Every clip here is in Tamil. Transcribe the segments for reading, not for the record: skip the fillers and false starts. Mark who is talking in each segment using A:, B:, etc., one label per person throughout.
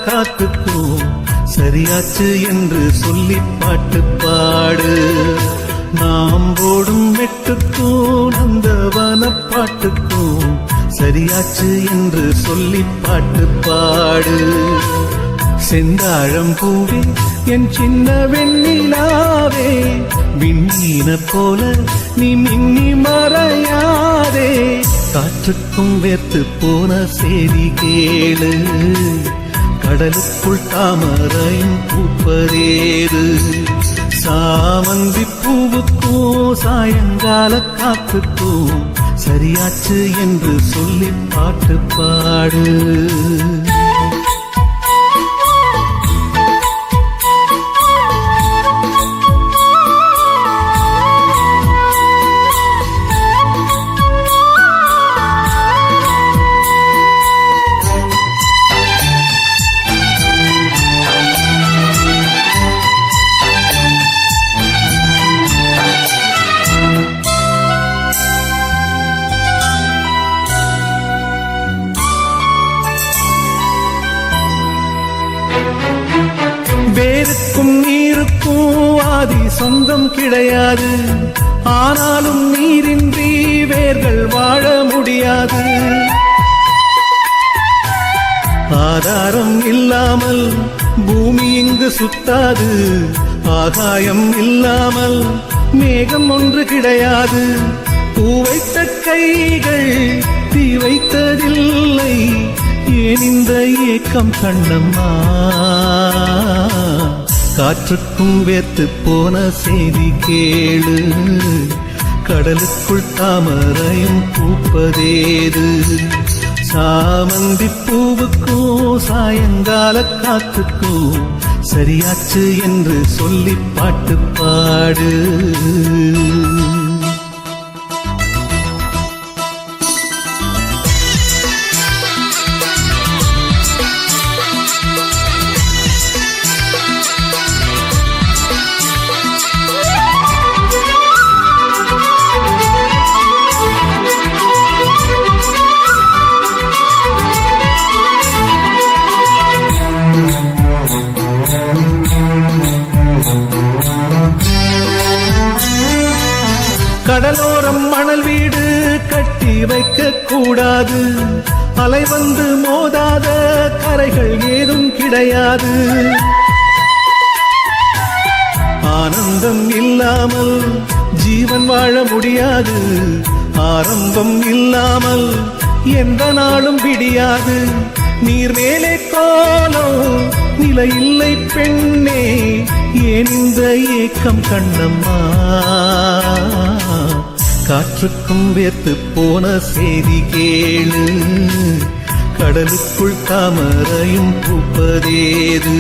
A: காத்துக்கும் சரியாச்சு என்று சொல்லி பாட்டு பாடு. நாம் போடும் மெட்டுக்கும் நந்தவன பாட்டுக்கும் சரியாச்சு என்று சொல்லி பாட்டு பாடு. செந்தாழம் பூவே என் சின்ன வெண்ணிலாவே, விண்ணீன போல நீ மின்னி மறையாதே. காற்றுக்கும் வேர்த்து போன செய்தி கேளு, கடலுக்குள் தாமரையும் பூப்பதேது. சாமந்தி பூவுக்கும் சாயங்கால காத்துக்கும் சரியாச்சு என்று சொல்லி பாட்டு பாடு. வேருக்கும் நீருக்கும் ஆதி சொந்தம் கிடையாது, ஆனாலும் நீரின்றி வேர்கள் வாழ முடியாது. ஆதாரம் இல்லாமல் பூமி இங்கு சுத்தாது, ஆகாயம் இல்லாமல் மேகம் ஒன்று கிடையாது. பூ வைத்த கைகள் தீ வைத்ததில்லை, ஏன் இந்த ஏக்கம் கண்ணம்மா? காற்றுக்கும் வேத்து போன செய்தி கேளு, கடலுக்குள் தாமரையும் பூப்பதேது. சாமந்தி பூவுக்கும் சாயங்கால காத்துக்கும் சரியாச்சு என்று சொல்லி பாட்டு பாடு. கடலோரம் மணல் வீடு கட்டி வைக்க கூடாது, அலை வந்து மோதாத கரைகள் ஏதும் கிடையாது. ஆனந்தம் இல்லாமல் ஜீவன் வாழ முடியாது, ஆரம்பம் இல்லாமல் எந்த நாளும் விடியாது. நீர் மேலே கோலம் நிலை இல்லை பெண்ணே, ஏன் இந்த ஏக்கம் கண்ணம்மா? காற்றுக்கும் வேர்த்து போன செய்தி கேளு, கடலுக்குள் தாமரையும் பூப்பதேது.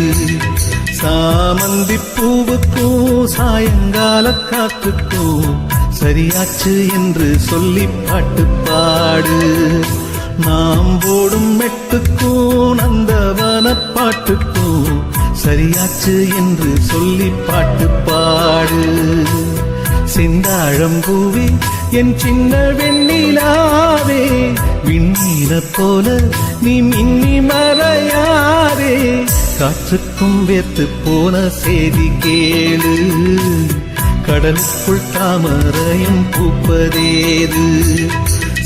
A: சாமந்தி பூவுக்கும் சாயங்கால காத்துக்கும் சரியாச்சு என்று சொல்லி பாட்டு பாடு. நாம் போடும் மெட்டுக்கும் நந்தவன பாட்டுக்கும் சரியாச்சு என்று சொல்லி பாட்டு பாடு. செந்தாழம் பூவே என் சின்ன வெண்ணிலாவே, விண்ணீன போல நீ மின்னி மறையாதே. காற்றுக்கும் வேத்து போன செய்தி கேளு, கடலுக்குள் தாமரையும் பூப்பதேது.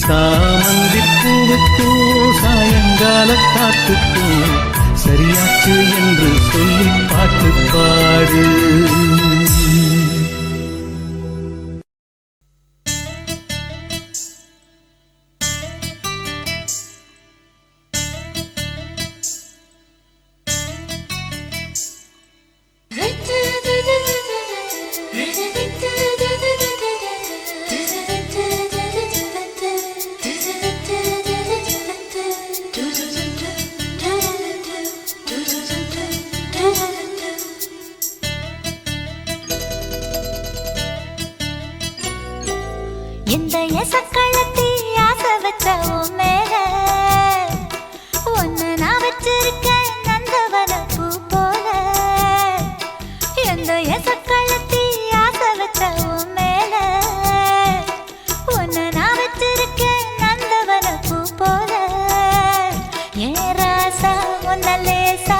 A: சாமந்தி பூவுக்கும் சாயங்கால காத்துக்கும் சரியாச்சு என்று சொல்லி பாட்டு பாடு.
B: இந்த எசக்களத்தி ஆசை வச்ச உன் மேல ஒன்னு நான் வச்சிருக்கேன் நந்தவன பூ போல. இந்த எசக்களத்தி ஆசை வச்ச உன் மேல ஒன்னு நான் வச்சிருக்கேன் நந்தவன பூ போல. ஏ ராசா உன்ன லேசா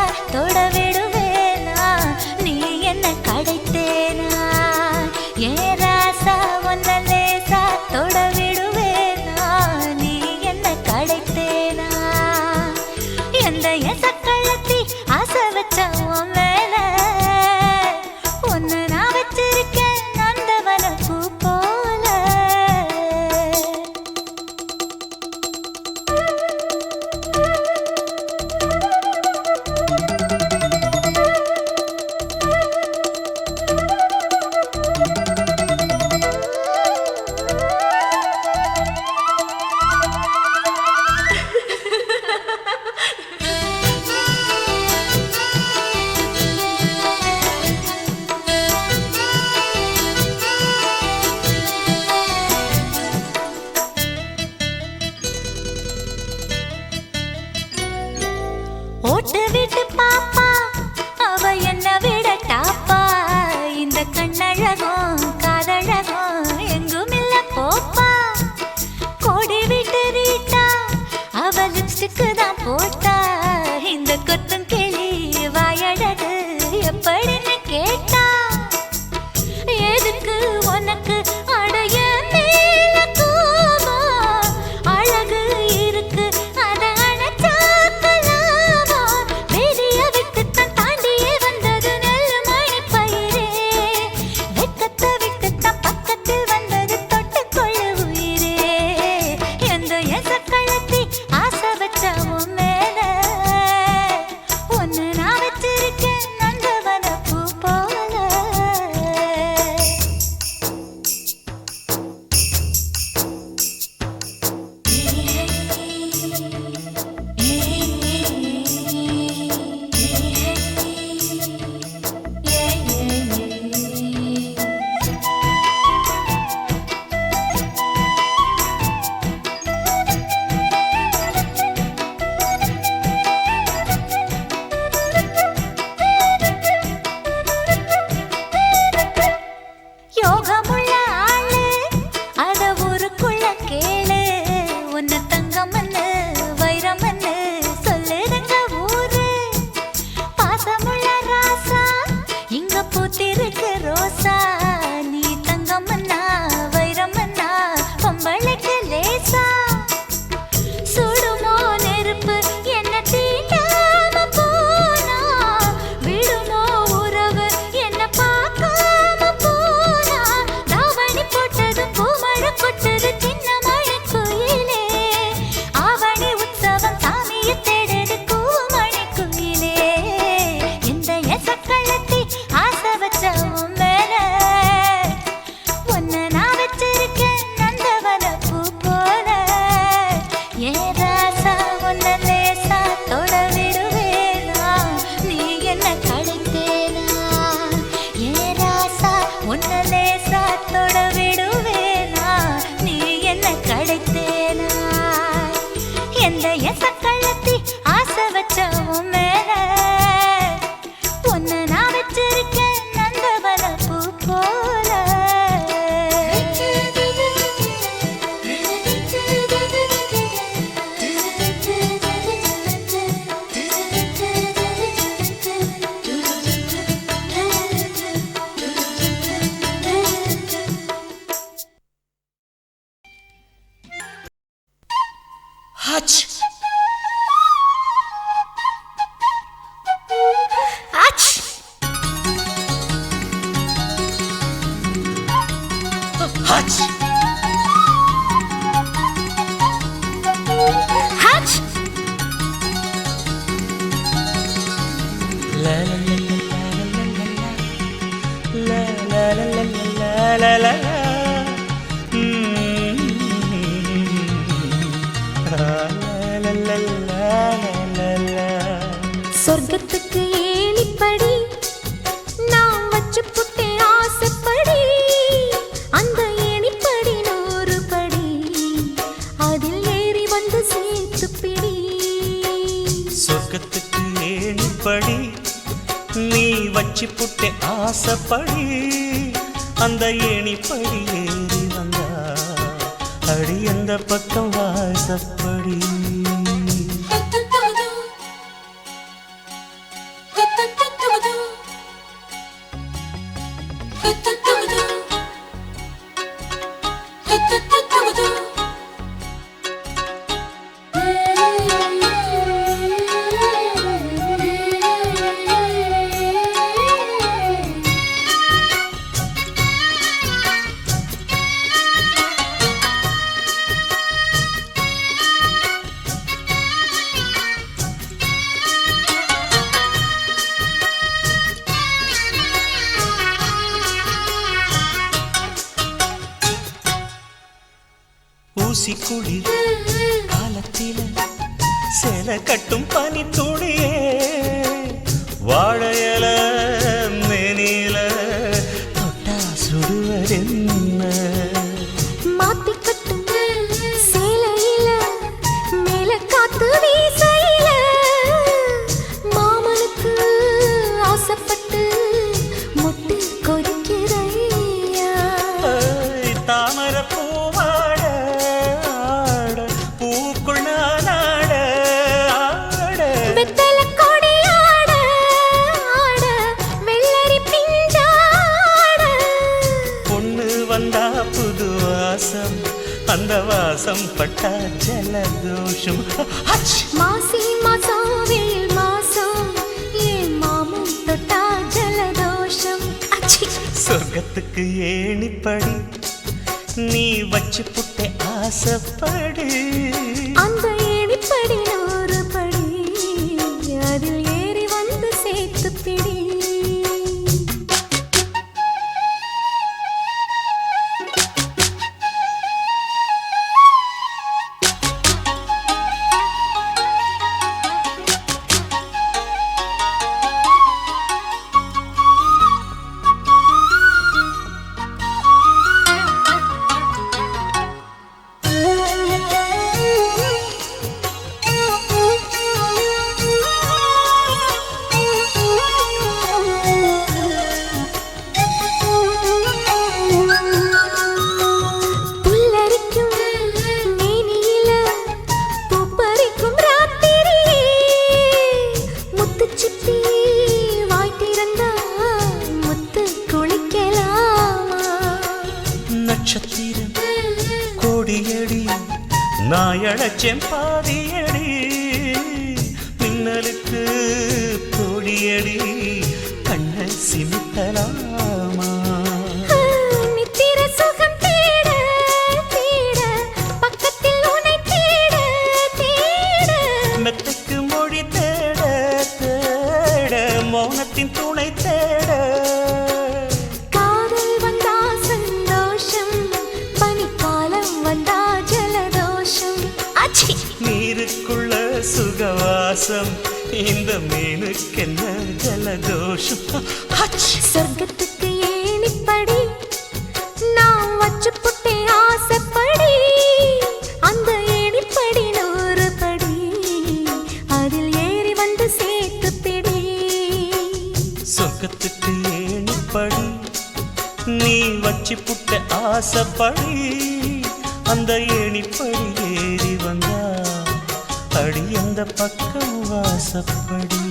B: லேசா தொட விடுவேனா நீ என்ன கிடைத்தேனா எந்த எசக்கள்ளத்தி ஆசை வச்ச உன் மேல உன்னை நான் வச்சிருக்கேன் நந்தவன பூ போல
C: Hutch!
B: Hutch!
C: Hutch!
B: Hutch!
C: La la la la la la la la la la la.
B: சொர்க்கத்துக்கு ஏணிப்படி நான் வச்சு புட்டேன் ஆசைப்படி அந்த ஏணிப்படி 100 படி அதில் ஏறி வந்து சேர்த்து பிடி
C: சொர்க்கத்துக்கு ஏணிப்படி நீ வச்சு புட்டே ஆசைப்படி அந்த ஏணிப்படி ஏறி வந்தா அடி அந்த பக்கம் வாசப்படி ஊசி குளிர் காலத்தில சேல கட்டும் பனி துளியே வாழையல மேனில தொட்டா சுடுவதென்ன
B: மாத்தி கட்டும் சேலையில மேல காத்து வீசையில மாமனுக்கு ஆசைப்பட்டு முட்டு கொதிக்கிறையா
C: தாமர பூவாட ஆட பூக்குள் நானாட ஆட
B: வெத்தல கொடி ஆட ஆட வெள்ளரி பிஞ்சாட
C: பொண்ணு வந்தா புது வாசம் அந்த வாசம் பட்டா ஜலதோஷம் ஹச்!
B: மாசி மாசம் வெயில் மாசம் ஏன் மாமன் தொட்டா ஜலதோஷம் அச்சி
C: சொர்க்கத்துக்கு ஏணிப்படி நீ வச்சு புட்டே ஆசைப்படு
B: அந்த ஏணிப்படி 100 படி அதில் ஏறி வந்து சேர்த்து பிடி
C: நட்சத்திரம் கோடியடி நாயழச்சேன் பாதியடி மின்னலுக்கு கோடியடி கண்ண சிமித்தலாமா
B: நித்திர சுகம் தேட தேட பக்கத்தில் உன்னை தேட தேட
C: மெத்தைக்கு மொழி தேட தேட மௌனத்தின் துணை தேட
B: காதல் வந்தா சந்தோஷம் பனிக்காலம் வந்தா ஜலதோஷம் அச்சி
C: நீருக்குள்ள சுகவாசம் இந்த மீனுக்கென்ன ஜலதோஷம் ஹச்!
B: சொர்க்கத்துக்கு ஏணிப்படி வச்சு புட்டே ஆசைப்படி அந்த ஏணிப்படி 100 படி அதில் ஏறி வந்து சேர்த்து பிடி
C: சொர்க்கத்துக்கு ஏணிப்படி நீ வச்சு புட்ட ஆசைப்படி அந்த ஏணிப்படி ஏறி வந்தா அடி அந்த பக்கம் வாசப்படி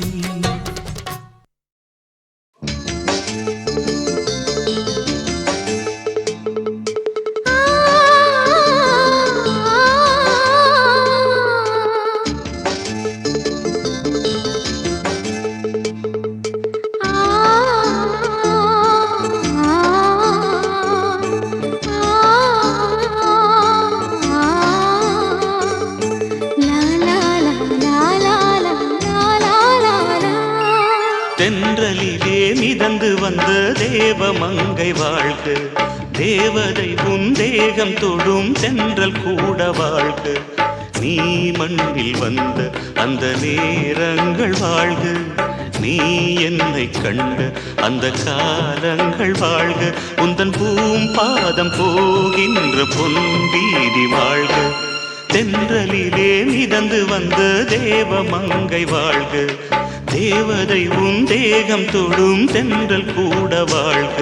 C: தென்றலிலே மிதந்து வந்த தேவமங்கை வாழ்க தேவதை உன் தேகம் தொடும் தென்றல் கூட வாழ்க நீ மண்ணில் வந்த அந்த நேரங்கள் வாழ்க நீ என்னை கண்ட அந்த காலங்கள் வாழ்க உந்தன் பூம்பாதம் போகின்ற பொன்வீதி வாழ்க தென்றலிலே மிதந்து வந்த தேவமங்கை வாழ்க தேவதை உன் தேகம் தொடும் தென்றல் கூட வாழ்க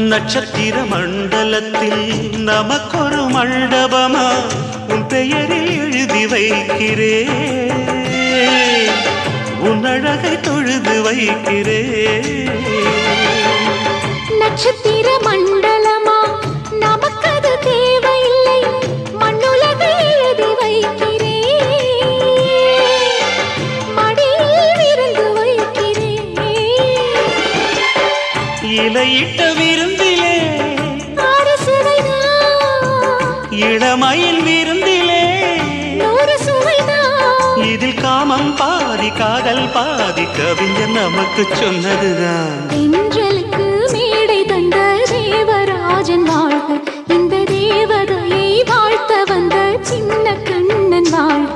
C: நட்சத்திர மண்டலத்தில் நமக்கொரு மண்டபமா உன் பெயரில் எழுதி வைக்கிறே உன் அழகை தொழுது வைக்கிறே
B: நட்சத்திர மண்டலமா நமக்கது தேவையில்லை மண்ணுலகை எழுதி வைக்கிறே மடியில் விருந்து வைக்கிறே
C: இலையிட்ட விருந்திலே இளமயில் விருந்திலே இதில் காமம் பாதி காதல் பாதி கவிஞர் நமக்கு சொன்னதுதான்
B: தென்றலுக்கு மேடை தந்த தேவராஜன் வாழ்க இந்த தேவதையை வாழ்த்த வந்த சின்ன கண்ணன் வாழ்க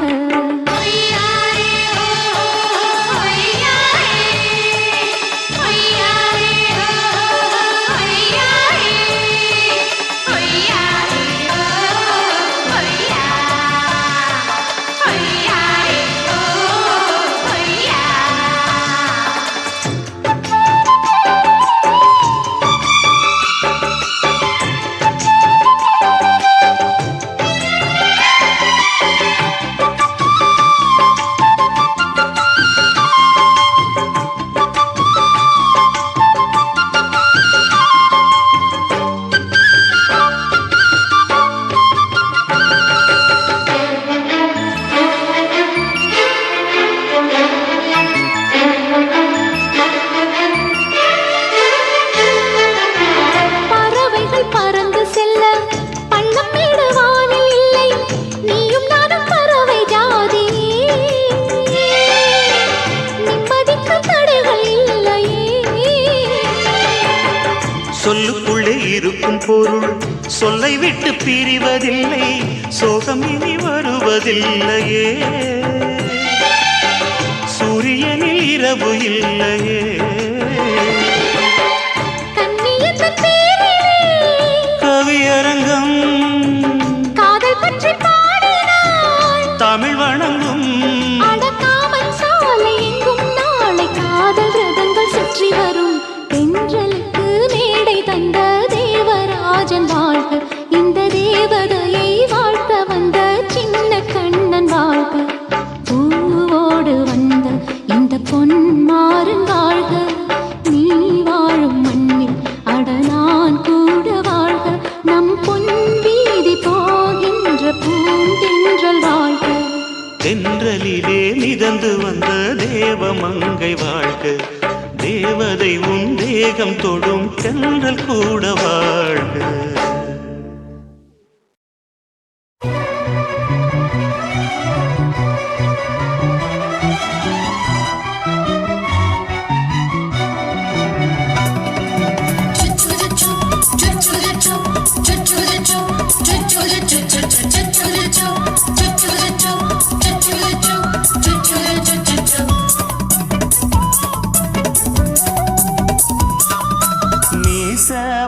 C: சொல்லுக்குள்ளே இருக்கும் பொருள் சொல்லை விட்டு பிரிவதில்லை சோகம் இனி வருவதில்லையே சூரியனில் இரவு இல்லையே கவியரங்கம்
B: காதல் பற்றி பாடினாள்
C: தமிழ் வணங்கும்
B: அடக்காமல் சாலை எங்கும் நாளை காதல் ரதங்கள் சுற்றி வரும் தென்றலுக்கு மேடை தந்த தேவராஜன் வாழ்க இந்த தேவதையை வாழ்த்த வந்த சின்ன கண்ணன் வாழ்க பூவோடு வந்த
C: வந்த தேவமங்கை வாழ்க, தேவதை உன் தேகம் தொடும் தென்றல் கூட வாழ்க.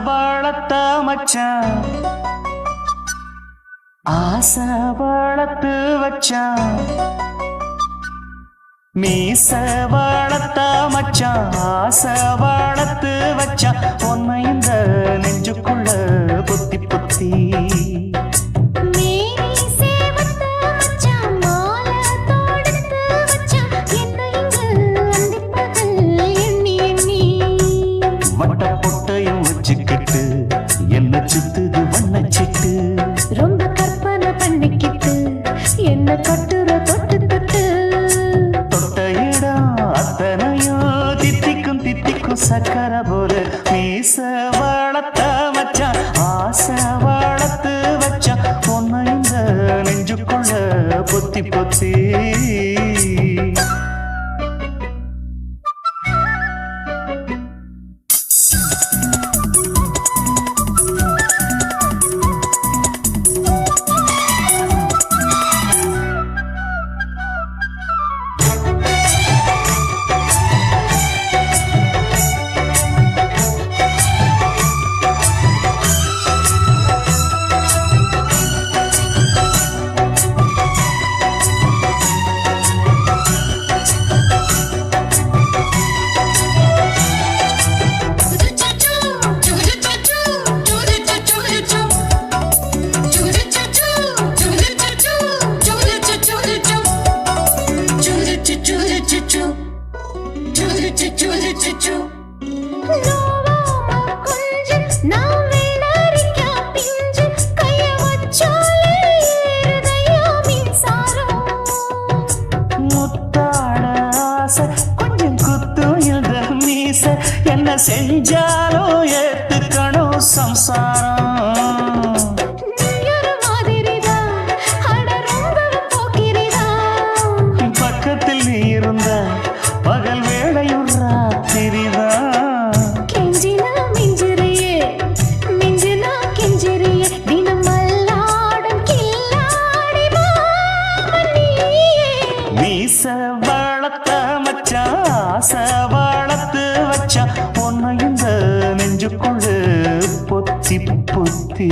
D: வளர்த்த மச்சான் ஆசை வளர்த்து வச்சான், மீச வளர்த்த மச்சான் ஆசை வளர்த்து வச்சான், உன்னை இந்த நெஞ்சுக்குள்ள பொத்தி பொத்தி என்ன சுத்துது வண்ணச்சிட்டு,
B: ரொம்ப கற்பனை பண்ணிக்கிட்டு என்ன கட்டுற தொட்டு தொட்டு,
D: தொட்ட இடம் அத்தனையும் தித்திக்கும் தித்திக்கும் சக்கர போல, மீச வளர்த்த மச்சான் ஆசை வளர்த்து வச்சான், பொண்ணு இந்த நெஞ்சுக்குள்ள பொத்தி பொத்தி. கொஞ்சம் குத்தும் இந்த மீச, என்ன செஞ்சாலும் ஏத்துக்கணும் சம்சாரம். பக்கத்தில் நீ இருந்த பகல் வேளையும் ராத்திரிதான்,
B: கெஞ்சினா மிஞ்சிறியே மிஞ்சினா கெஞ்சிறியே, தினம் மல்லாடும் கில்லாடி மாமணியே.
D: மீச வளர்த்த மச்சான் ஆசை வளர்த்து வச்சான், உன்னை இந்த நெஞ்சுக்குள்ள பொத்தி பொத்தி.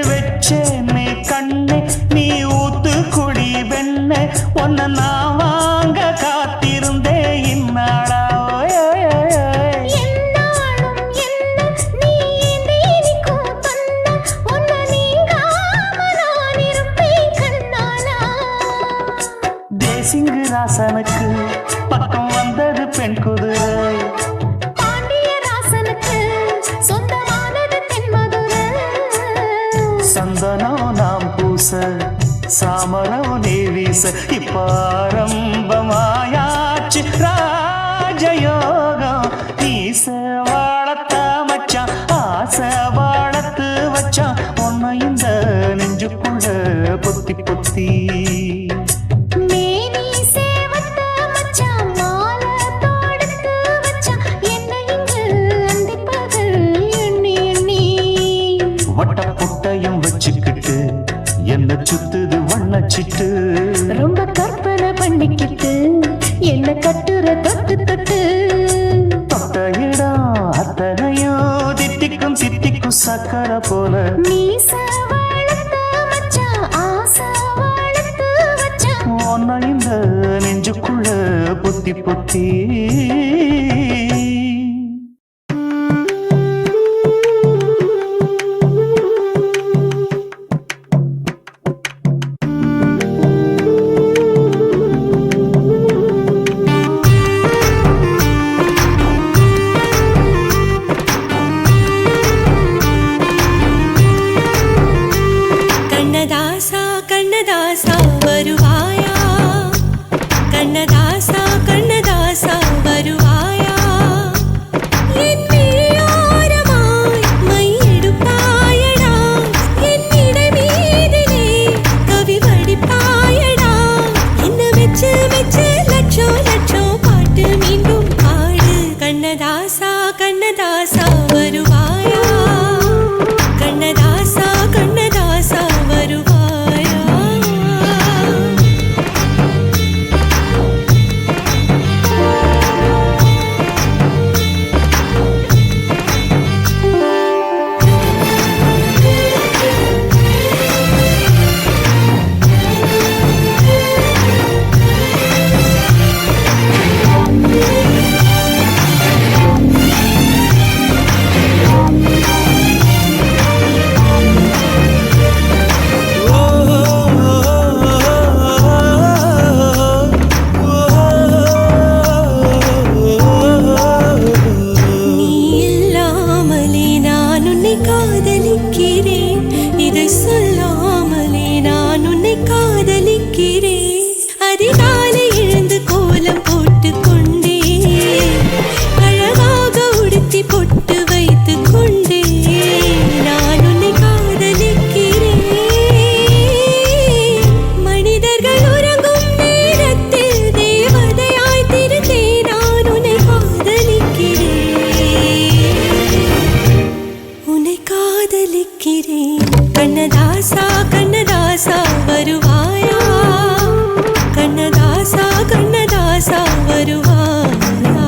D: வெச்சேனே கண்ணே நீ ஊத்து குடி வெண்ணே, உன்னை நான் வாங்க காத்திருந்தே இந்நாளா. தேசிங்கு ராசனுக்கு பக்கம் வந்தது பெண் குதிரை, சந்தனம் நாம் பூச சாமரம் நீ வீச, இப்ப ஆரம்பமாயாச்சு ராஜயோகம். ஈச வாழத்த மச்சான் ஆசை வாழத்து வச்சான், உன்னை இந்த நெஞ்சுக்குள்ள பொத்தி பொத்தி. வட்ட புட்டையும் வச்சுக்கிட்டு என்ன சுத்துது வண்ணச்சிட்டு,
B: ரொம்ப கற்பனை பண்ணிக்கிட்டு என்ன கட்டுற தொட்டு தொட்டு,
D: தொட்ட இடம் அத்தனையும் தித்திக்கும் தித்திக்கும் சக்கர போல
B: மீச வளர்த்து வச்சான், ஆசை வளர்த்து வச்சான்.
D: ஒன்ன இந்த நெஞ்சுக்குள்ள பொத்தி பொத்தி
E: கண்ணதாசா கண்ணதாசா வருவாயா, கண்ணதாசா கண்ணதாசா வருவாயா, என் விழியோரமாய் மையெடுப்பாயடா, என் இடை மீதிலே கவி வடிப்பாயடா, என்ன வெச்சு வெச்சு லட்சம் லட்சம் பாட்டு மீண்டும் பாடு. கண்ணதாசா கண்ணதாசா வருவாயா, கண்ணதாசா கண்ணதாசா வருவாயா. நீ இல்லாமலே நான் உன்னை காதலிக்கிறேன், இதை சொல்லாமலே நான் உன்னை காதலிக்கிறேன். அதிகாலை எழுந்து கோலம் போட்டு கொண்டே, அழகாக உடுத்தி பொட்டு வைத்து கொண்டே, நான் உன்னை காதலிக்கிறேன். மனிதர்கள் உறங்கும் நேரத்தில் தேவதையாய் திருந்தே நான் உன்னை காதலிக்கிறேன், உன்னை காதலிக்கிறேன். கண்ணதாசா கண்ணதாசா வருவாயா, கண்ணதாசா கண்ணதாசா வருவாயா.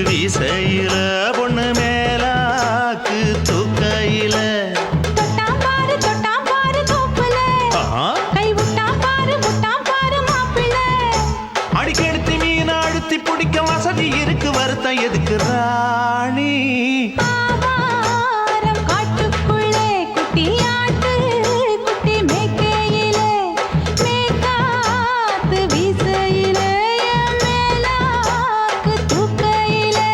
C: வீசையில பொண்ணு மேலாக்கு தூக்கையில
B: தொட்டாம் பாரு தோப்புல கை விட்டாம் பாரு மாப்பிள்ள
C: அடிக்கெடுத்து மீன் அழுத்தி பிடிக்க வசதி இருக்கு வருத்தம் எதுக்கு ராணி
B: ஆவாரம் காட்டுக்குள்ளே குட்டியாட்டு குட்டி மேய்க்கையிலே மேய்காத்து வீசையிலே என் மேலாக்கு தூக்கையிலே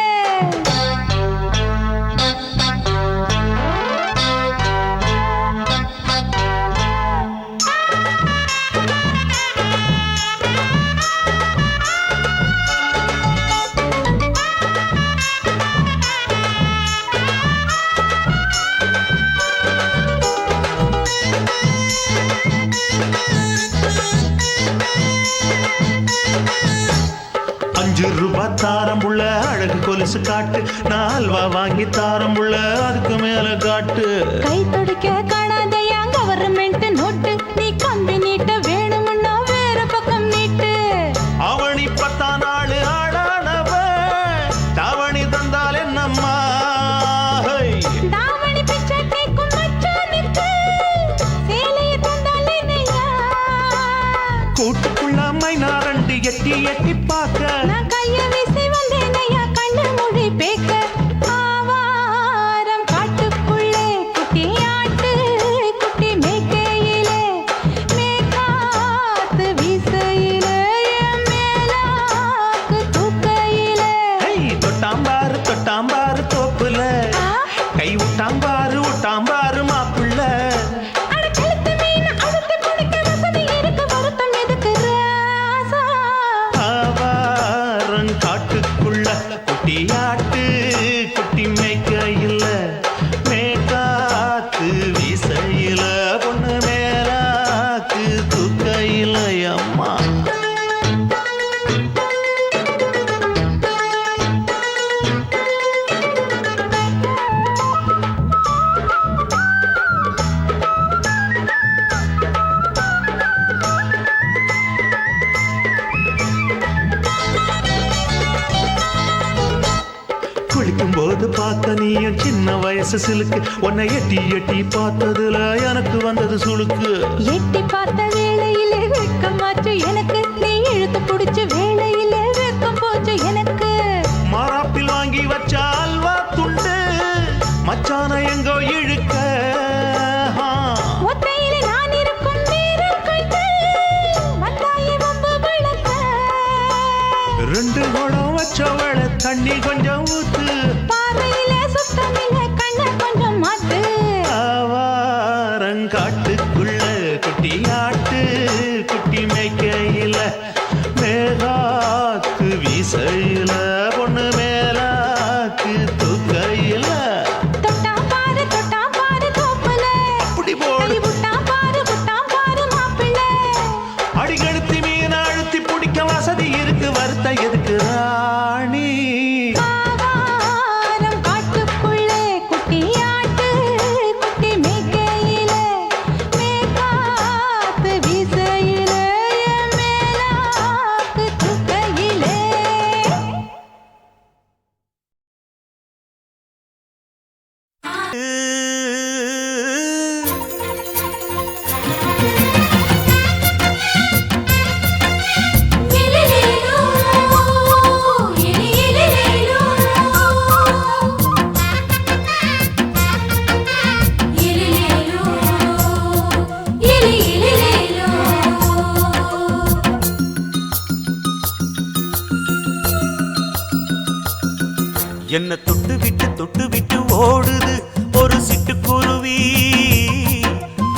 C: ₹5 தாரம்புள்ள அழகு கொலுசு காட்டு நால்வா வாங்கி தாரம்புள்ள அதுக்கு மேல காட்டு
B: கை துடிக்க காணாதையா கவர்மெண்ட் நோட்டு நீ கம்பி நீட்ட வேணும்னா வேற பக்கம் நீட்டு
C: அவனி 10 நாள் ஆடானவ தாவணி தந்தால் என்னம்மா
B: தாவணி பிச்சை கேக்கும் மச்சானுக்கு சேலையை தந்தாலே நையா
C: கூட்டுக்குள்ள மைனாரண்டி எட்டி எட்டி பார்க்க
B: நான் கைய வீசி வந்தேன் ஐயா கண்ணு மொழி பேக்க ஆவாரம் காட்டுக்குள்ளே குட்டியாட்டு குட்டி மேய்க்கையிலே மேய்காத்து வீசையிலே என் மேலாக்கு தூக்கையிலே
C: தொட்டாம்பாரு தோப்புல கை விட்டாம்பாரு மாப்பிள்ள
B: அட கழுத்து மீன் அழுத்து குடிக்க வசதி இருக்கு வருத்தம் எதுக்கு ராசா
C: ஆவாரம் காட்டுக்குள்ள குட்டியாட்டு குட்டி மேய்க்கையில மேற்காத்து வீசையில பொண்ணு மேலாக்கு தூக்கையில அம்மா குளிக்கும் போது பார்த்த நீயும் சின்ன வயசு சிலுக்கு உன்னை எட்டி எட்டி பார்த்ததுல எனக்கு வந்தது சுளுக்கு
B: எட்டி பார்த்த வேளையிலே வெட்கமாச்சு எனக்கு நீ இழுத்து புடிச்சு வேளையிலே வெட்கம் போச்சு எனக்கு
C: மாறாப்பில் வாங்கி வச்ச அல்வா துண்டு மச்சான எங்கோ இழுக்க
B: ஒத்தையிலே நான் இருக்கும் நேரம் கண்டு வந்தாயே வம்பு விளக்க
C: 2 குடம் வச்சவள தண்ணி கொஞ்சம் ஊத்து
B: பார்வையிலே சுத்தமில்லை கண்ணை கொஞ்சம் மாத்து
C: ஆவாரங்காட்டுக்குள்ள குட்டியாட்டு குட்டி மேய்க்கையில மேலாக்கு வீசையில பொண்ணு மேலாக்கு தூக்கையில
B: தொட்டாம் பாரு தோப்புல
C: அப்படி போடு
B: கை விட்டாம் பாரு மாப்பிள்ள
C: அடிக்கெடுத்து மீன் அழுத்தி பிடிக்க வசதி இருக்கு வருத்தம் எதுக்கு ராணி
B: ஆவாரம் காட்டுக்குள்ளே குட்டியாட்டு குட்டி மேய்க்கையிலே மேய்காத்து வீசையிலே என் மேலாக்கு தூக்கையிலே
C: என்ன தொட்டு விட்டு ஓடுது ஒரு சிட்டுக்குருவி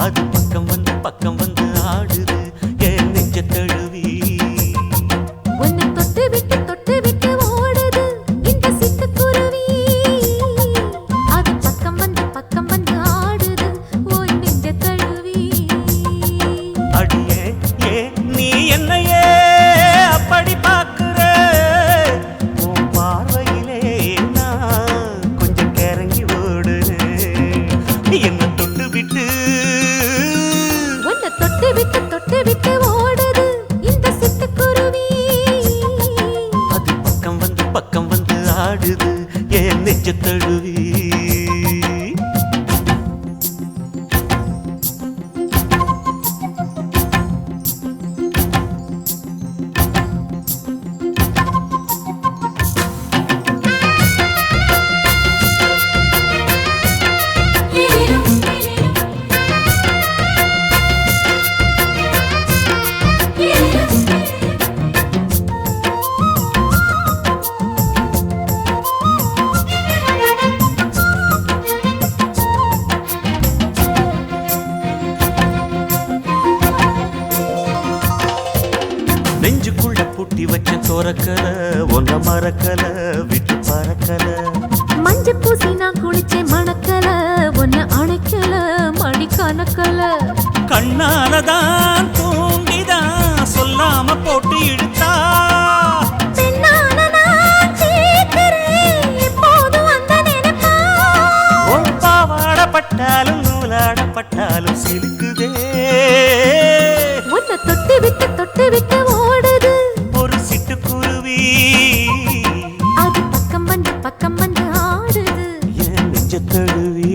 C: அது பக்கம் வந்து ஆடுது என் நெஞ்ச தழுவி
B: உன்னை தொட்டு விட்டு ஓடுது இந்த சிட்டுக்குருவி அது பக்கம் வந்து ஆடுது ஓய் நெஞ்ச தழுவி
C: அடியே ஏ நீ என்னையே அப்படி பார்க்கிற உன் பார்வையிலே நான் கொஞ்சம் கிறங்கி ஓடுறேன் என்ன தொட்டு விட்டு
B: உன்னை தொட்டு
C: ஆடுது என் நெஞ்ச தழுவி. நெஞ்சுக்குள்ள பூட்டி வச்ச தோரக்கல ஒன்ன மறக்கல விட்டு பறக்கல.
B: மஞ்ச பூசி நான் குளிச்சேன் மணக்கல ஒன்ன அணைக்கல மணி கணக்கல.
C: கண்ணாலதான் தூங்கிதான் சொல்லாம போட்டு இழுத்தா.
B: பெண்ணான நான் கேட்கிறேன் எப்போதும் அந்த நினைப்பா.
C: உன் பாவாடப்பட்டாலும் நூலாடப்பட்டாலும் சிலுக்குதே.
B: உன்னை தொட்டு விட்டு ஓடுது
C: ஒரு சிட்டுக்குருவி
B: அது பக்கம் வந்து ஆடுது
C: என் நெஞ்ச தழுவி.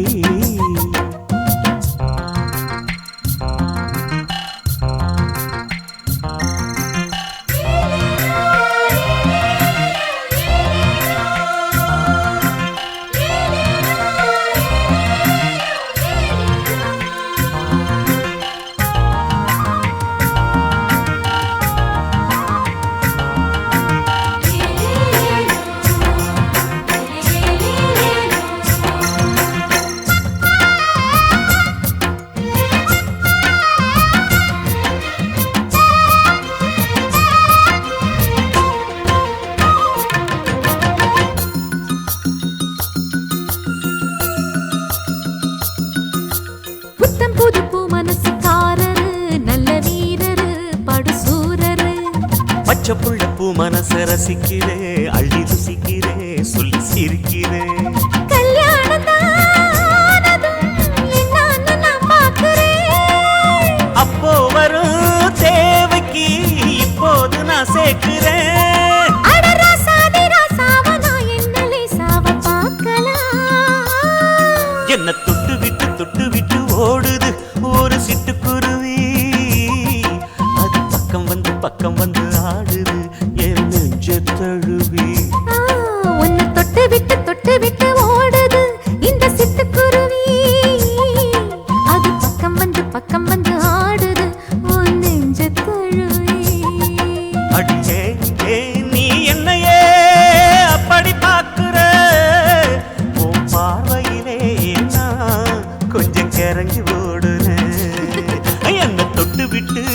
B: புத்தம் புது பூ மனசுக்காரரு நல்ல வீரரு படுசூரரு.
C: பச்சை புள்ள பூ மனச ரசிக்கிறே அள்ளி ருசிக்கிறே சொல்லி சிரிக்கிறே.
B: கல்யாணம் தானதும் என்னான்னு நான் பார்க்கிறேன்.
C: அப்போ வரும் தேவைக்கு இப்போது நான் சேர்க்கிறேன்.
B: அட ராசாதி ராசாவ நான் என்ன லேசாவ பார்க்கலாம்.
C: என்ன தொட்டு விட்டு ஓடுது ஒரு சிட்டுக்குருவி. அது பக்கம் வந்து ஆடுது என் நெஞ்ச தழுவி.
B: உன்னை தொட்டு விட்டு ஓடுது இந்த சிட்டுக்குருவி. அது பக்கம் வந்து ஆடுது உன் நெஞ்ச தழுவி.
C: அடியே நீ என்னையே அப்படி பார்க்கிற. உன் பார்வையிலே நான் கொஞ்சம் கிறங்கி ஓடுறேன். என்ன தொட்டு விட்டு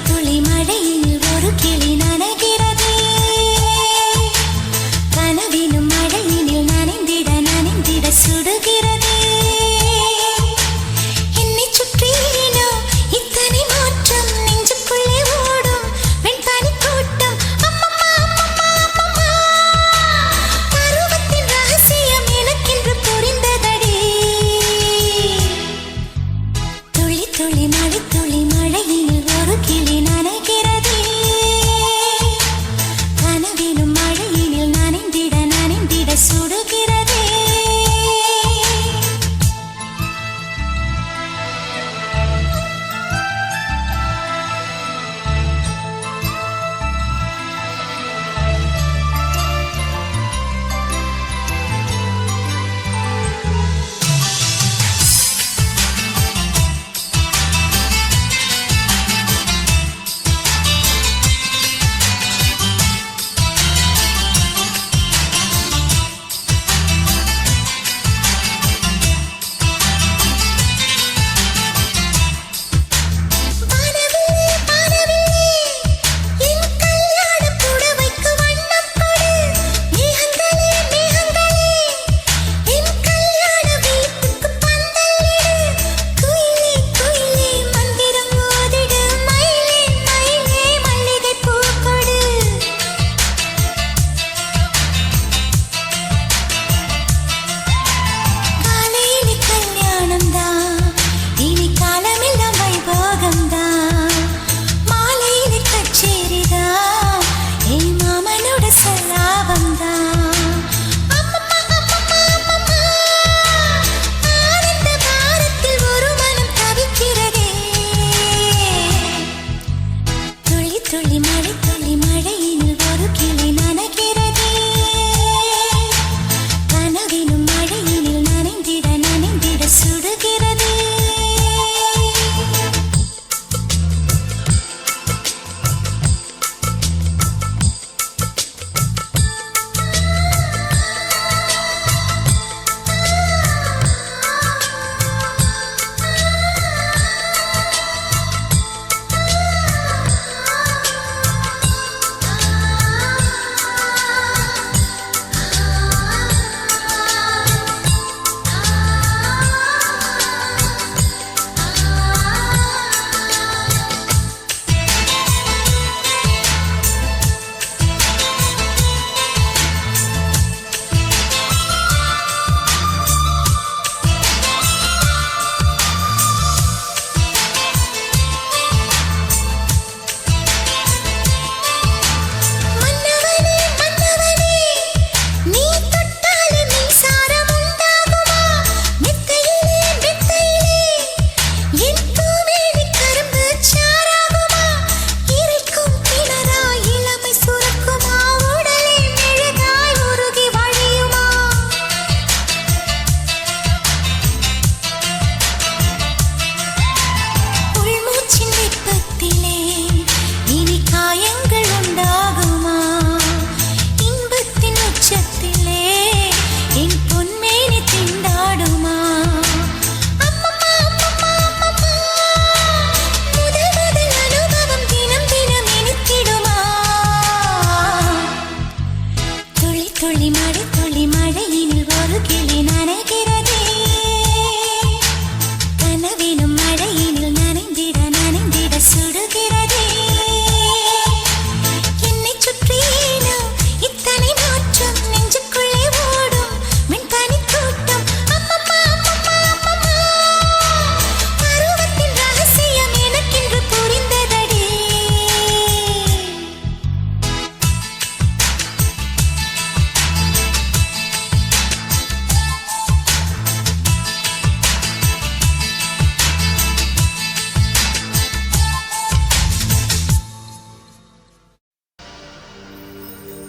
E: துளி மழையில் ஒரு கிளி நனைகிறதே. கனவினும் மழையினில் நனைந்திட சுடுகிறதே. என்னை சுற்றினோ இத்தனை மாற்றம் நெஞ்சுக்குள்ளே ஓடும் வெண்பனி கூட்டம். அம்மம்மா அம்மம்மா அம்மம்மா பருவத்தின் ரகசியம் எனக்கென்று புரிந்ததடி. துளி துளி மழையில் ஒரு கிளி நனைகிறதே. கனவினும் மழையினில் நனைந்திட சுடுகிறதே.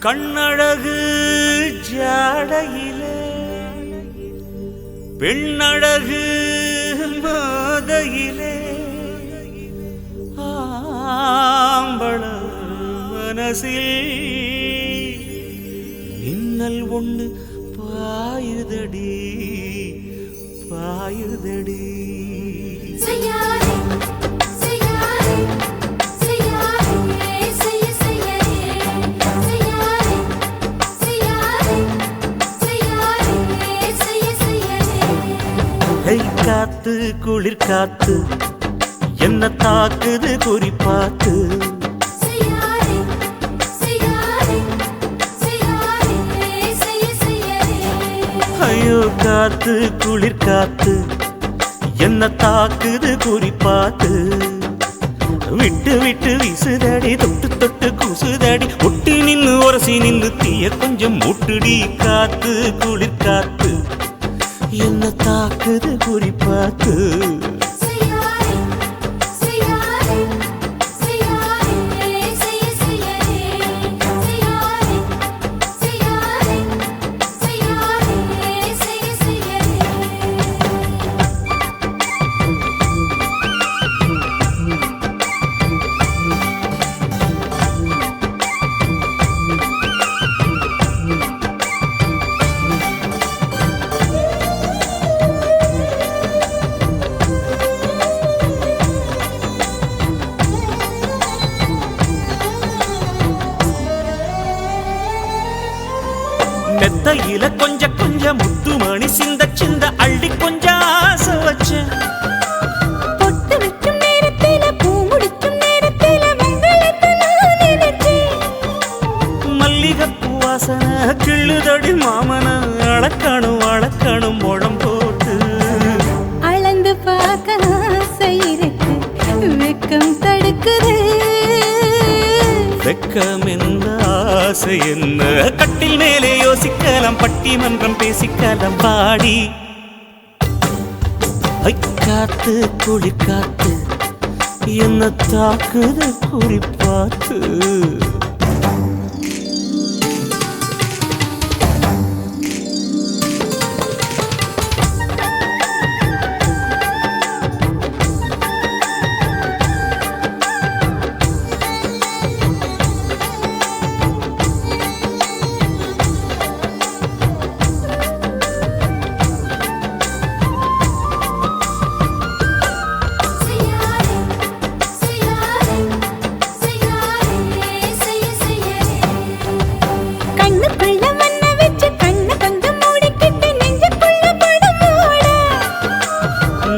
A: கண்ணழகு ஜாடையிலே பெண்ணழகு மாதையிலே ஆம்பள மனசில் மின்னல் ஒண்ணு பாயுதடி பாயுதடி. காத்து குளிர் காத்து என்ன தாக்குது குறிப்பாத்து. ஐயோ காத்து குளிர் காத்து என்ன தாக்குது குறிப்பாத்து. விட்டு விட்டு வீசுதடி தொட்டு தொட்டு கூசுதடி ஒட்டி நின்னு உரசி நின்னு தீய கொஞ்சம் முட்டுடி. காத்து குளிர் காத்து என்ன தாக்குது குறிப்பாத்து. மெத்தையில கொஞ்சம் கொஞ்சம் முத்துமணி சிந்த சிந்த அள்ளி கொஞ்சம் ஆசை வச்ச.
B: பொட்டு வைக்கும் நேரத்தில பூ முடிக்கும் நேரத்தில மங்களத்தை நான் நினைச்சேன்.
A: மல்லிகைப்பூ வாசனை கிள்ளுதடி மாமன அளக்கணும் அளக்கணும் முழம் போட்டு.
B: அளந்து பார்க்க ஆசை இருக்கு வெக்கம் தடுக்குது.
A: வெக்கம் என்ன ஆசை என்ன கட்டில் மேலே யோசிக்கலாம் பட்டிமன்றம் பேசிக்கலாம் பாடி. காத்து குளிர் காத்து என்ன தாக்குது குறிப்பாத்து.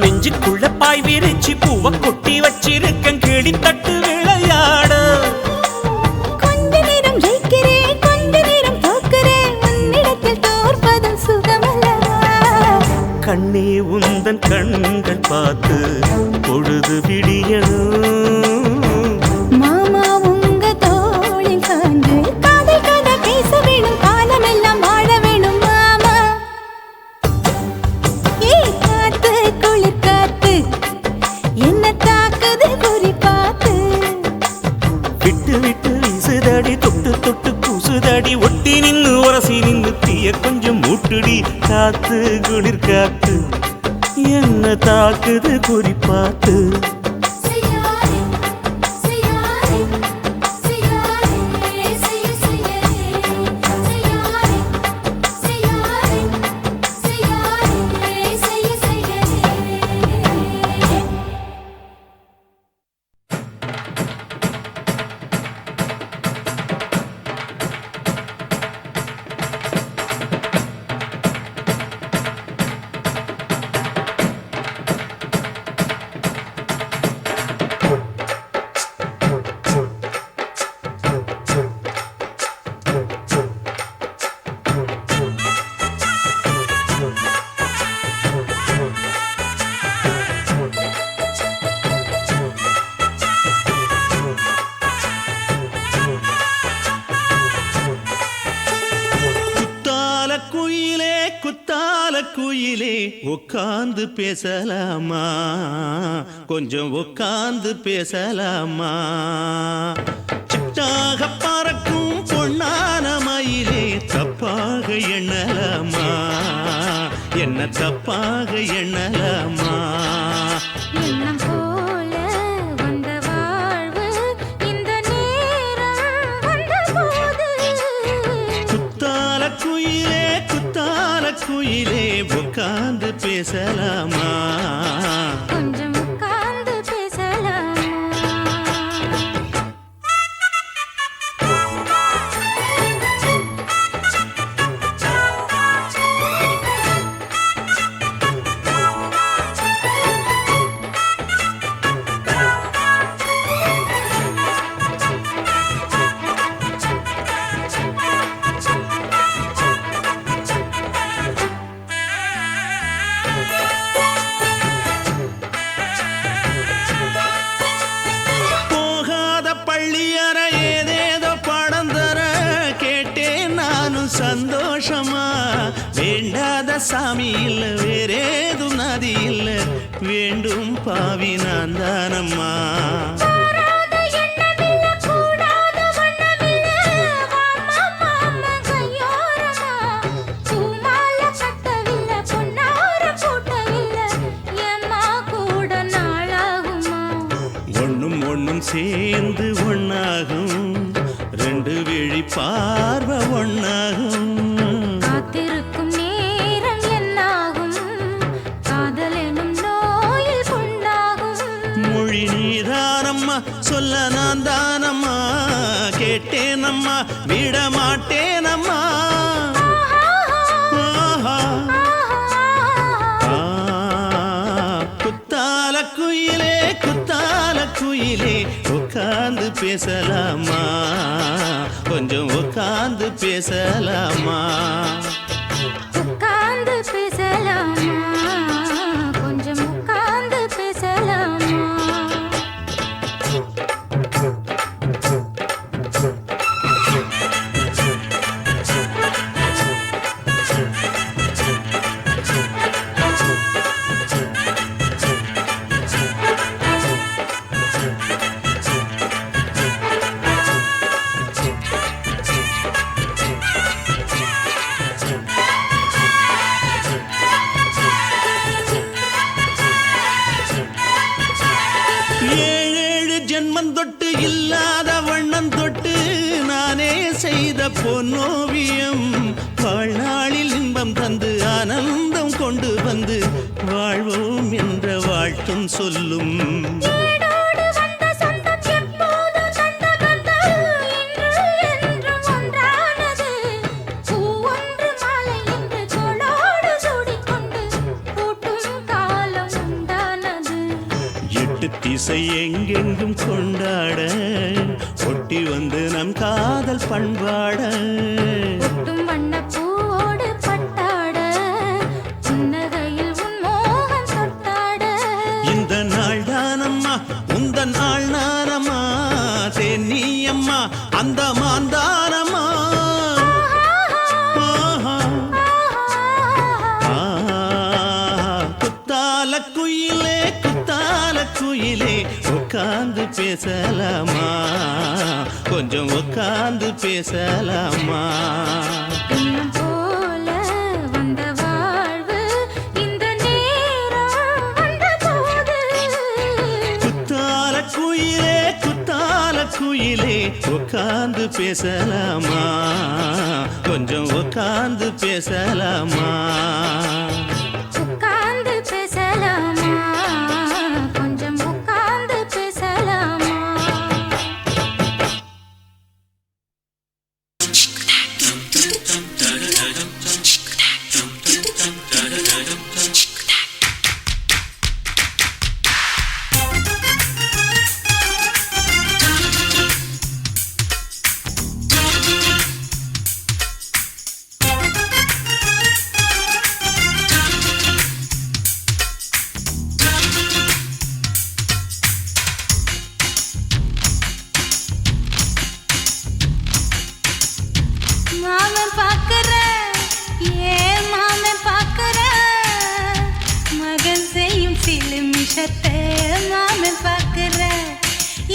A: நெஞ்சுக்குள்ள பாய் விரிச்சு பூவ கொட்டி வச்சிருக்கேன் கிளி தட்டு விளையாட.
B: கொஞ்ச நேரம் ஜெயிக்கிறேன் கொஞ்ச நேரம் தோக்கிறேன் உன்னிடத்தில் தோற்பதும் சுகமல்லவா.
A: கண்ணே உந்தன் கண்கள் பார்த்து பொழுது விடியணும்.
B: மாமா உங்க தோளில் சாய்ந்து காதல் கதை பேச வேணும் காலமெல்லாம் வாழ வேணும் மாமா. காத்து குளிர் காத்து என்ன தாக்குது குறிப்பாத்து.
A: விட்டு விட்டு வீசுதடி தொட்டு தொட்டு கூசுதடி ஒட்டி நின்னு உரசி நின்னு தீய கொஞ்சம் மூட்டுடி. காத்து குளிர் காத்து என்ன தாக்குது குறிப்பாத்து. குயிலே உட்கார்ந்து பேசலாமா, கொஞ்சம் உட்கார்ந்து பேசலாமா. சிட்டாக பறக்கும் பொன்னான
C: என்ன தப்பாக எண்ணலாமா
B: எண்ணம் போல வந்த வாழ்வு இந்த நேரம் வந்தபோது
C: குத்தால குயிலே உட்கார்ந்து பேசலாமா
B: கொஞ்சம் உட்கார்ந்து பேசலாமா
C: போகாத பள்ளியற ஏதேதோ பாடம் தர கேட்டேன் நானும் சந்தோஷமா வேண்டாத சாமி இல்ல வேறேதும் நதி இல்ல வேண்டும் பாவி நான் தானம்மா
B: கூடாத எண்ணமில்ல கூடாத வண்ணமில்ல வாமா மாமா கையோரமா பூமால கட்டவில்லை பொன்னார கூட்டவில்லை ஏம்மா கூட நாளாகுமா
C: ஒண்ணும் சேர்ந்து ஒண்ணாகும் ரெண்டு விழி பார்வை ஒண்ணாகும்
B: காத்திருக்கும் நேரம் என்னாகும் காதல் எனும் நோயில் புண்ணாகும்
C: மொழி நீதானம்மா சொல்ல நான் தானம்மா கேட்டேனம்மா விட மாட்டேனம்மா ஆஹா. குத்தால குயிலே உட்கார்ந்து பேசலாமா கொஞ்சம் உட்கார்ந்து பேசலாமா
B: உட்கார்ந்து பேசலாமா கொஞ்சம் உட்கார்ந்து பேசலாமா
C: ஏழேழு ஜென்மம் தொட்டு இல்லாத வண்ணம் தொட்டு நானே செய்த பொன்னோவியம் வாழ்நாளில் இன்பம் தந்து ஆனந்தம் கொண்டு வந்து வாழ்வோம் என்ற வாழ்த்தும் சொல்லும்
B: ஏடோடு வந்த சொந்தம் எப்போதும் தந்த பந்தம் இன்று என்றும் ஒன்றானது பூ ஒன்று மாலை என்று தோளோடு சூடிக்கொண்டு கூட்டும் காலம் உண்டானது
C: எட்டு திசை எங்கெங்கும் கொண்டாட ஒட்டி வந்து நம் காதல் பண்பாட
B: ஒட்டும் வண்ண பூவோடு பட்டாட புன்னகையில் உன் மோகம் தொட்டாட
C: இந்த நாள் தானம்மா உந்த நாள் நானம்மா தென்னியம்மா அந்த மாந்தானம்மா ஆஹா. குத்தால குயிலே உட்கார்ந்து பேசலாமா கொஞ்சம் உட்கார்ந்து பேசலாமா
B: எண்ணம் போல வந்த வாழ்வு இந்த நேரம் வந்தபோது
C: குத்தால குயிலே உட்கார்ந்து பேசலாமா கொஞ்சம் உட்கார்ந்து பேசலாமா
B: உட்கார்ந்து பேசலாமா கொஞ்சம் உட்கார்ந்து பேசலாமா மாமன் பார்க்கற ஏன் மாமன் பார்க்கற மகன் செய்யும் சில மிஷத்தை மாமன் பார்க்கற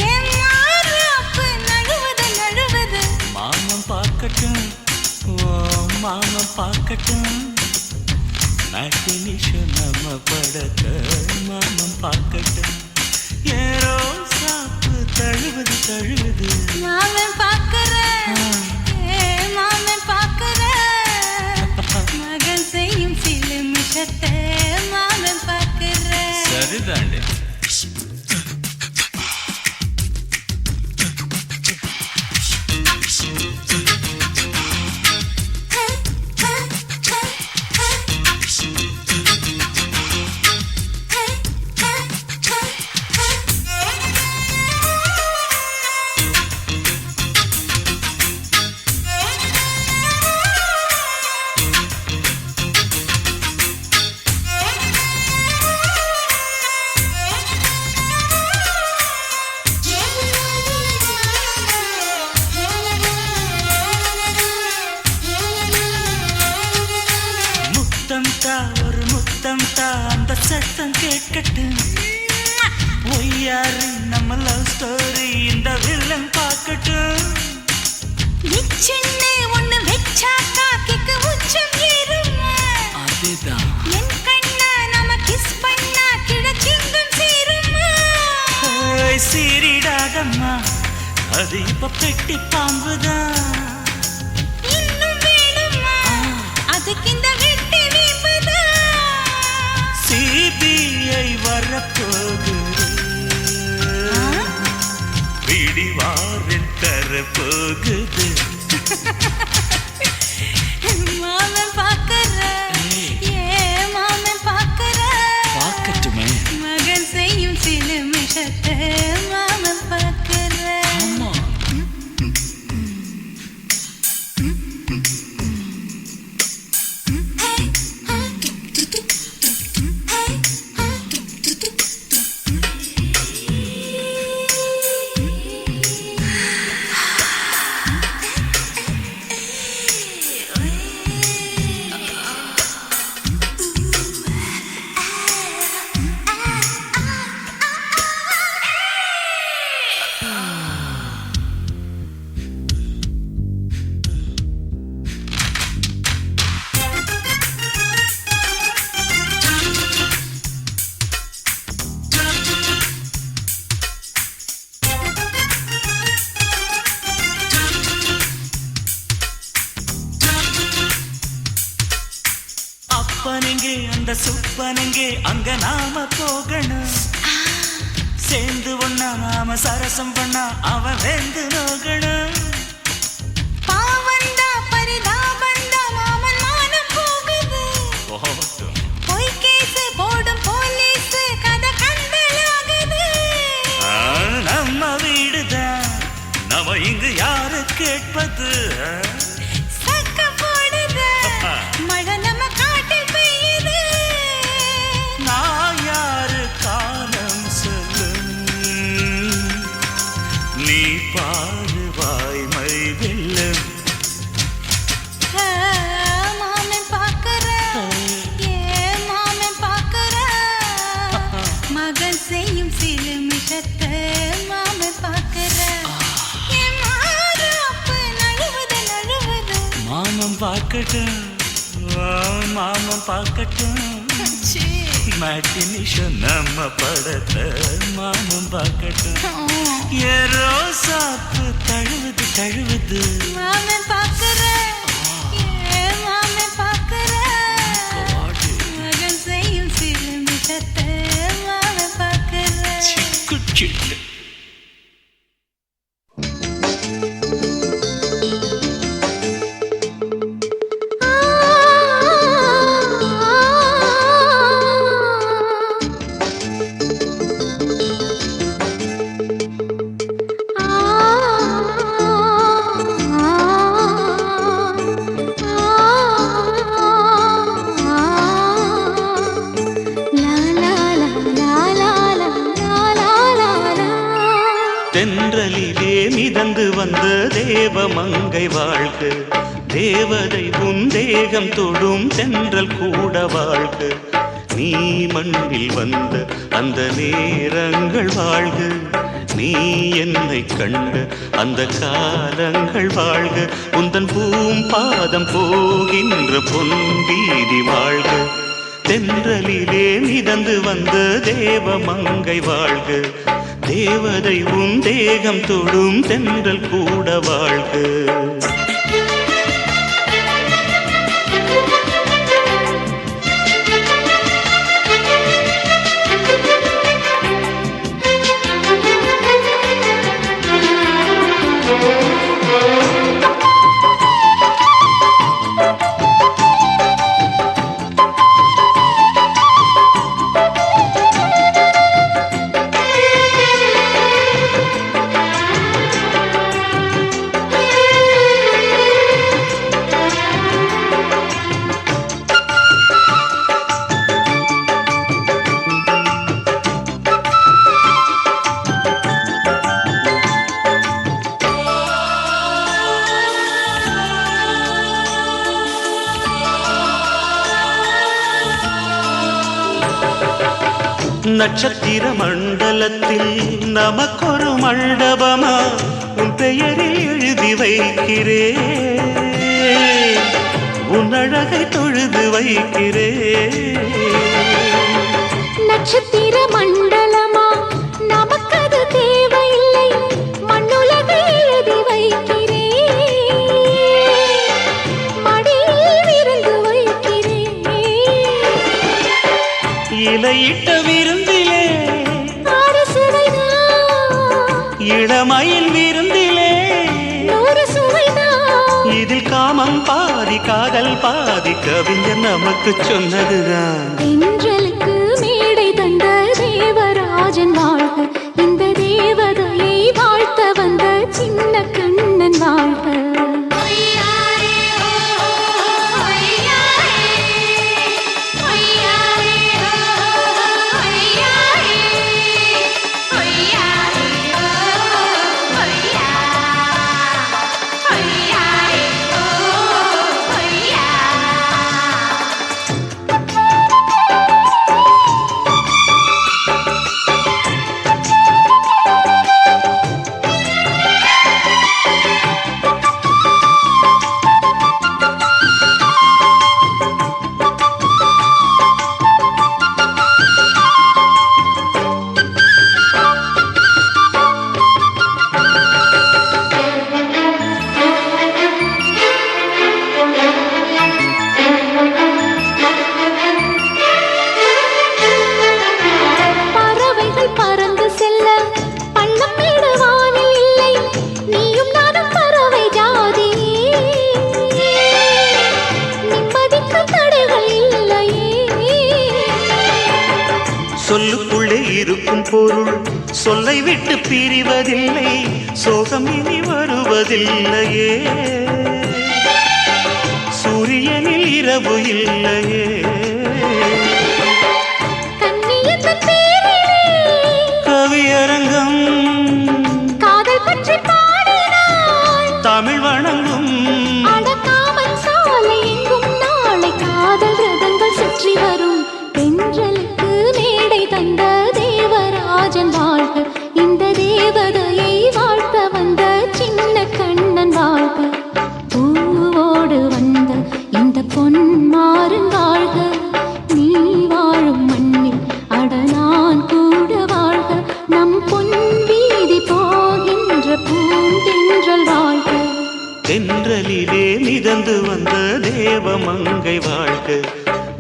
B: ஏன் மாறாப்பு நழுவது
A: மாமன் பார்க்கட்டும் ஓ மாமன் பார்க்கட்டும் மேட்டினிஷோ நம்ம படத்த மாமம் பார்க்கட்டும். ஏரோ சாப்பு தழுவுது தழுவுது
B: மாமன் பார்க்கிறேன், மாமன் பார்க்கிறேன், மகன் செய்யும் சில மிஷத்தை மாமன் பார்க்கிறேன்.
A: சரிதாண்டி. ஒரு முத்தம் தா அந்த சத்தம் கேட்கட்டும். ஒய்யாரு நம்ம லவ் ஸ்டோரி இந்த வில்லன் பார்க்கட்டும்.
B: நிச்சயமே ஒண்ணு வெச்சாக்கா கிக்கு உச்சம் ஏறுமா.
A: அதுதான்
B: என் கண்ணா நாம கிஸ் பண்ணா கிழச்சிங்கம் சேருமா.
A: சீரிடாதம்மா அது இப்ப பெட்டி பாம்புதான்.
B: இன்னும் வேணுமா அதுக்கு இந்த வெட்டி வீம்புதான்.
A: சிபிஐ வரப்போகுது பிடிவாரில் தரப்போகுது.
B: மாமன் பார்க்கிறேன், மாமன் பார்க்கிறேன்,
A: பார்க்கட்டுமே.
B: மகன் செய்யும் சில மிஷத்தை மாமன் பார்க்கிறேன்.
A: ஆமா. அப்பனெங்கே அந்த சுப்பனெங்கே அங்க நாம போகணும். சேர்ந்து ஒண்ணா நாம சரசம் பண்ணா அவன் வெந்து நோகணும்.
B: பாவந்தா பரிதாபந்தா மாமன் மானம் போகுது. பொய் கேஸ் போடும் போலீஸ் கதை கண்டலாகுது.
A: நம்ம வீடுதான் நம்ம இங்கு யாரு கேட்பது.
B: சக்க போடுது மழை நம்ம காட்டில் பெய்யுது.
A: நான் யாரு காலம் சொல்லும் நீ பாரு வாய்மை வெல்லும்.
B: மாமன் பார்க்கிறேன், மாமன் பார்க்கிறேன், மகன் செய்யும் சில மிஷத்தை மாமன் பார்க்கிறேன். என் மாறாப்பு நழுவுது நழுவுது.
A: மாமம் பார்க்கட்டும் மாமம் பார்க்கட்டும். மேட்டினிஷோ நம்ம படத்தை மாமம் பார்க்கட்டும். ஏரோ சாப்பு தழுவுது தழுவுது
B: மாமன் பார்க்கிறேன், மாமன் பார்க்கிறேன், மகன் செய்யும் சில மிஷத்தை மாமன் பார்க்கிறேன்.
A: குச்சிட்டு. தென்றலிலே மிதந்து வந்த தேவமங்கை வாழ்க. தேவதை உன் தேகம் தொடும் தென்றல் கூட வாழ்க. நீ மண்ணில் வந்த அந்த நேரங்கள் வாழ்க. நீ என்னை கண்ட அந்த காலங்கள் வாழ்க. உந்தன் பூம் பாதம் போகின்ற பொன் வீதி வாழ்க. தென்றலிலே மிதந்து வந்த தேவ மங்கை வாழ்க, தேவதை உன் தேகம் தொடும் தென்றல் கூட வாழ்க. நட்சத்திர மண்டலத்தில் நமக்கொரு மண்டபமா உன் பெயரில் எழுதி வைக்கிறேன், உன் அழகை தொழுது வைக்கிறேன்.
B: நட்சத்திர மண்டலமா நமக்கது தேவையில்லை, மண்ணுலகை எழுதி வைக்கிறேன், மடியில் விருந்து வைக்கிறேன்.
A: இலையிட்ட விருந்திலே இளமயில் விருந்திலே இதில் காமம் பாதி காதல் பாதி கவிஞர் நமக்கு சொன்னதுதான்.
B: தென்றலுக்கு மேடை தந்த தேவராஜன் வாழ்க, இந்த தேவதையை வாழ்த்த வந்த சின்ன கண்ணன் வாழ்க.
A: சொல்லுக்குள்ளே இருக்கும் பொருள் சொல்லை விட்டு பிரிவதில்லை, சோகம் இனி வருவதில்லையே, சூரியனில் இரவு இல்லையே. கவியரங்கம்
B: காதல் பற்றி பாடினாள்,
A: தமிழ் வணங்கும்
B: அடக்காமல் சாலை எங்கும் நாளை காதல் ரதங்கள் சுற்றி வரும். தென்றலுக்கு மேடை தந்த தேவராஜன் வாழ்க, இந்த தேவதையை வாழ்த்த வந்த சின்ன கண்ணன் வாழ்க. பூவோடு வந்த இந்த பொன்மாறன் வாழ்க, நீ வாழும் மண்ணில் அட நான் கூட வாழ்க, நம் பொன் வீதி போகின்ற பூந்தென்றல் வாழ்க.
A: தென்றலிலே மிதந்து வந்த தேவ மங்கை வாழ்க,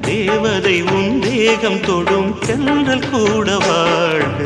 A: தேவதை உன் தேகம் தொடும் தென்றல் கூட வாழ்க.